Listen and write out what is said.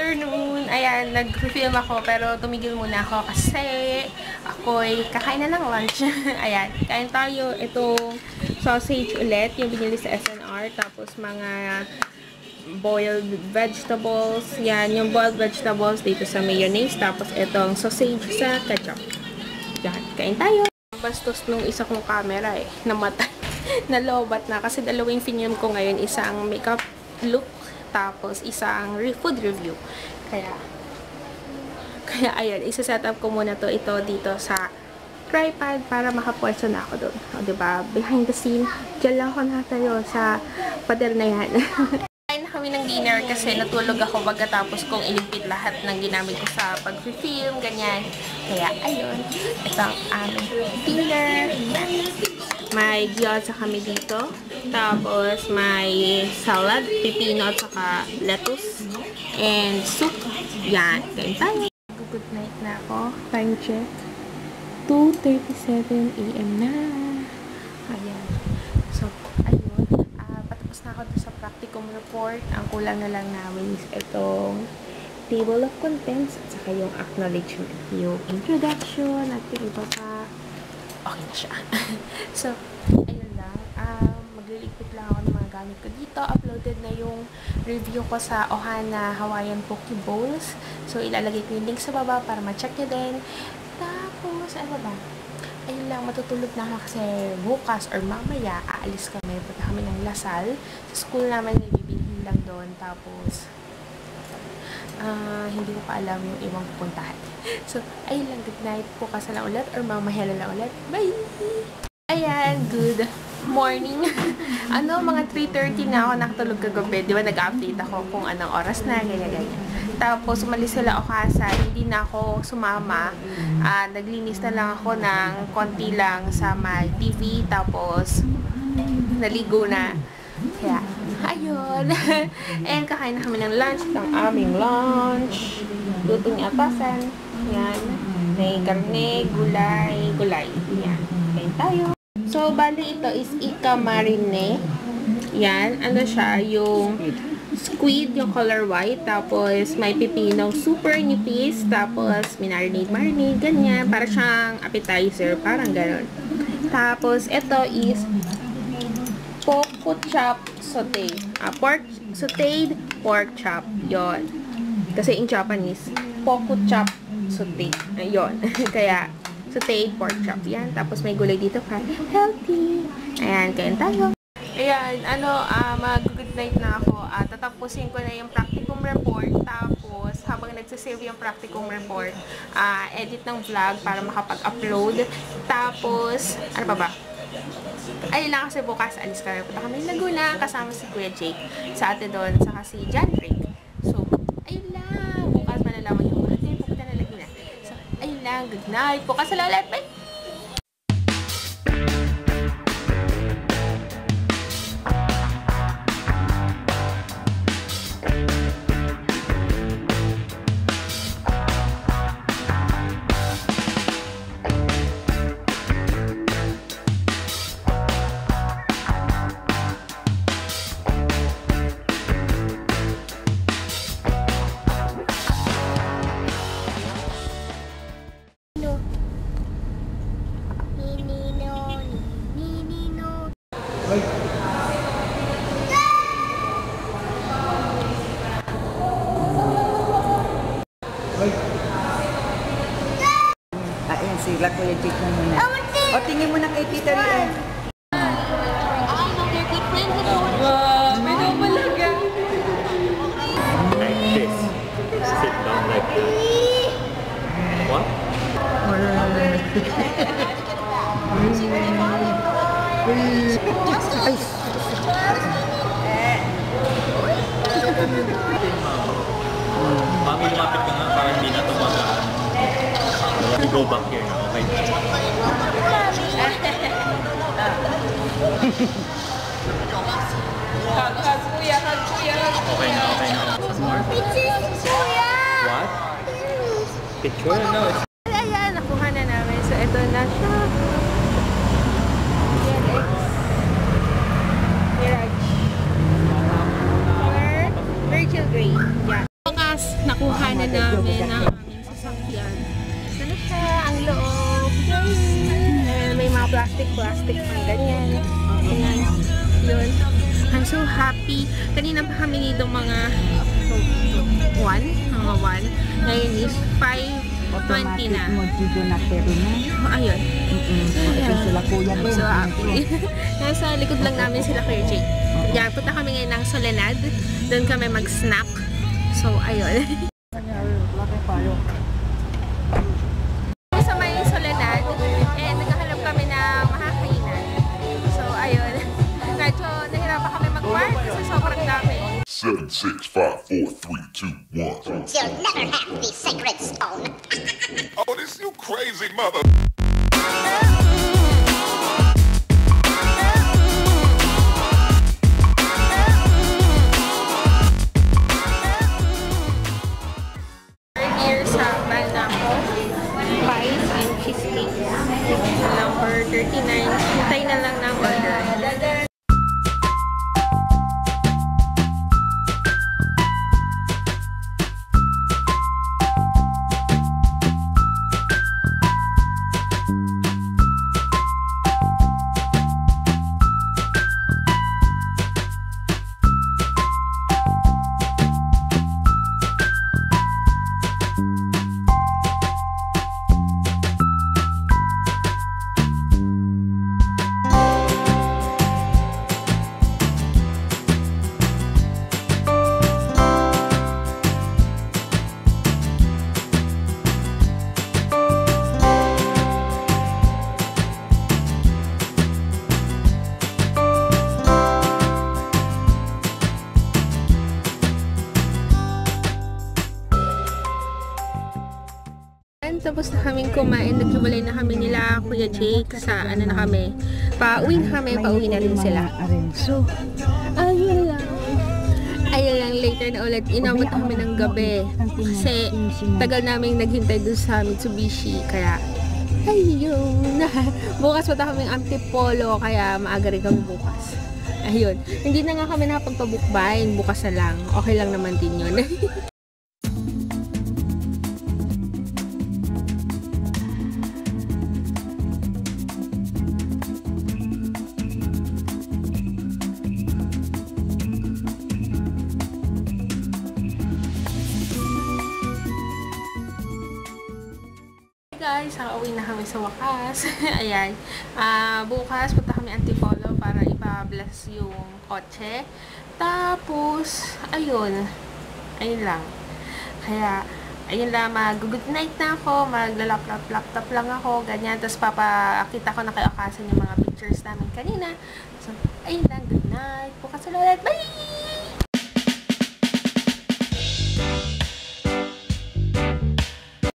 afternoon! Ayan, nag-film ako pero tumigil muna ako kasi ako'y kakain na ng lunch. Ayan, kain tayo. Itong sausage ulit, yung binili sa SNR. Tapos mga boiled vegetables. Yan, yung boiled vegetables dito sa mayonnaise. Tapos itong sausage sa ketchup. Yan, kain tayo. Bastos nung isa kong camera namatay. Nalobat na kasi dalawang film ko ngayon. Isang makeup look. Tapos, isang food review. Kaya ayan, isa-set up ko muna ito dito sa tripod para makapwesto na ako doon. O, diba? Behind the scene, dyan lang ako natayo sa pader na yan. Kain na kami ng dinner kasi natulog ako pagkatapos kong iligpit lahat ng ginamit ko sa pag-film, ganyan. Kaya, ayun. Ito ang aming dinner. May gyoza kami dito. Tapos, may salad, pipino, at saka lettuce. And soup. Yan. Kain tayo. Good night na ako. Time check. 2:37 AM na. Ayan. So, ayun. Patapos na ako sa practicum report. Ang kulang na lang namin is itong table of contents at saka yung acknowledgement. Yung introduction at yung iba pa. Okay na siya. So, ayun lang. Magliligpit lang ako ng mga gamit ko dito. Uploaded na yung review ko sa Ohana Hawaiian Poke Bowls. So, ilalagay ko yung link sa baba para ma-check nyo din. Tapos, ano ba? Ayun lang, matutulog na ako kasi bukas or mamaya, aalis kami. Punta kami ng Lasal. Sa school namin, may bibilhin lang doon. Tapos, hindi ko pa alam yung ibang pupuntahan. So, ayun lang, good night. Bukas na lang ulit or mamaya na lang ulit. Bye! Ayan, good morning. Mga 3:30 na ako nakatulog kagabi. Di ba, nag-update ako kung anong oras na, ganyan. Tapos, umalis sila Okasa. Hindi na ako sumama. Naglinis na lang ako ng konti lang sa my TV. Tapos, naligo na. Kaya, ayun. And kakain na kami ng lunch. Ito ang aming lunch. Luto ni Atasan. Yan. May karne, gulay. Yan. Kain tayo. So, bali ito is ika marine. Yan. Ano siya? Yung squid, yung color white. Tapos, may pipino, super nipis. Tapos, marinade. Ganyan. Para siyang appetizer. Parang ganon. Tapos, ito is pork chop saute. Sauteed pork chop. Yon. Kasi in Japanese, pork chop saute. Yon. Kaya, sauteed pork chop. Yan. Tapos may gulay dito pa. Healthy. Ayan. Kain tayo. Ayan. Mag-good night na ako. Tatapusin ko na yung practicum report. Tapos, habang nagsasave yung practicum report, edit ng vlog para makapag-upload. Tapos, ano ba? Ayun lang kasi bukas, alis kami. Punta kami Laguna, kasama si Kuya Jake, sa ate doon, saka si John Rick. So, ayun lang. Bukas malalaman yung ate, pupunta na Laguna. So, ayun lang. Good night. Bukas na ulit. Bye! Ayan, sila Kuya Jake na muna. O, tingin mo na kay Tita Rian. Like this. Sit down like that. What? Mami, lumapit ka nga para hindi na tumagaan. You go back here now, okay? Okay na. More? What? Picture? No, it's... Ayan, nakuha na namin. So, ito na siya. Mirage. Or Virgil Grey. Yan. Bukas, nakuha ganyan. Ganyan. Yun. I'm so happy. Kanina pa kami nito mga 1. Ngayon is 5:20 na. Ayun. Sila kuya I'm din. so happy. Nasa likod lang namin sila Kuya Jake. Yan, punta kami ngayon ng Soledad. Doon kami mag-snack. So, ayun. Sa may Soledad, naghahanap kami ng makakainan. So, ayun. Medyo nahirapan kami mag-park kasi sobrang dami. 7, 6, 5, 4, 3, 2, 1. You'll never have the sacred stone. Oh, this you crazy mother. Here sa Balnaco, pies and cheesecake. Number 39. Hintay na lang ng order. Tapos na kaming kumain, naghiwalay na kami nila Kuya Jake sa ano na kami. Pauwi na kami, pauwi na rin sila. So, ayun lang. Ayun lang, later na ulit. Inabot kami ng gabi. Kasi tagal namin naghintay dun sa Mitsubishi. Kaya, ayun. Bukas punta kami ng Antipolo, kaya maaga rin kami bukas. Ayun. Hindi na nga kami nakapagpabukbayin. Bukas na lang. Okay lang naman din yun. Guys, nakauwi na kami sa wakas. Ayan. Bukas, punta kami Antipolo para ipa-bless yung kotse. Tapos, ayun. Ayun lang. Kaya, ayun lang, mag-good night na ako. Maglalap-laptop lang ako. Ganyan. Tapos, papakita ko na kay Okasan yung mga pictures namin kanina. So, ayun lang. Good night. Bukas ulit. Bye!